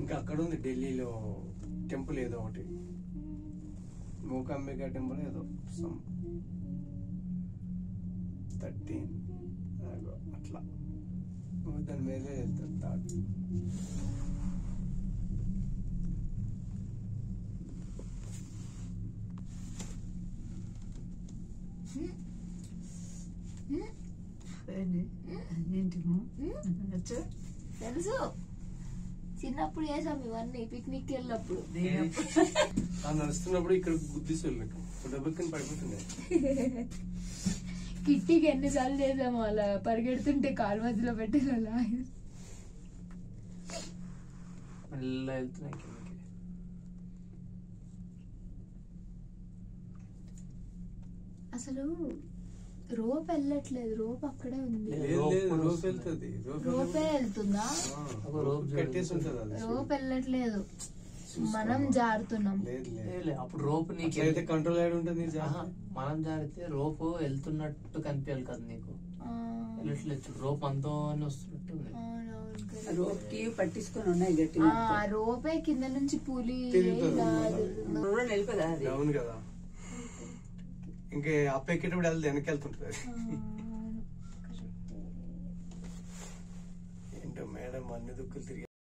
ఇంకా అక్కడ ఉంది ఢిల్లీలో టెంపుల్ ఏదో ఒకటి, మూకాంబిక టెంపుల్ ఏదో 13 అట్లా దాని మీదే వెళ్తుంది తాడు. తెలుసు, చిన్నప్పుడు చేసాం ఇవన్నీ పిక్నిక్ వెళ్ళినప్పుడు. నడుస్తున్నప్పుడు ఇక్కడ గుద్దిసోళ్ళకి డబ్బుకి పడిపోతుండే. కిట్టికి ఎన్నిసార్లు చేసాము అలా పరిగెడుతుంటే కాలు మధ్యలో పెట్టేది అలా. అసలు రోప్ వెళ్ళట్లేదు, రోప్ అక్కడే ఉంది. రోపే వెళ్తుందా? రోప్ వెళ్ళట్లేదు, మనం జారుతున్నాం. అప్పుడు రోప్ నీకు కంట్రోల్ అయ్యి ఉంటుంది. మనం జారితే రోప్ వెళ్తున్నట్టు కనిపించాలి కదా నీకు, వెళ్ళట్లేదు. రోప్ అంతా వస్తున్నట్టు రోప్ కి పట్టించుకొని ఉన్నాయి గట్టిగా. రోపే కింద నుంచి పూలి అవును కదా, ఇంకా అప్పెక్కేటప్పుడు వెళ్తే వెనక్కి వెళ్తుంటది. ఏంటో మేడం అన్ని దుక్కులు తిరిగి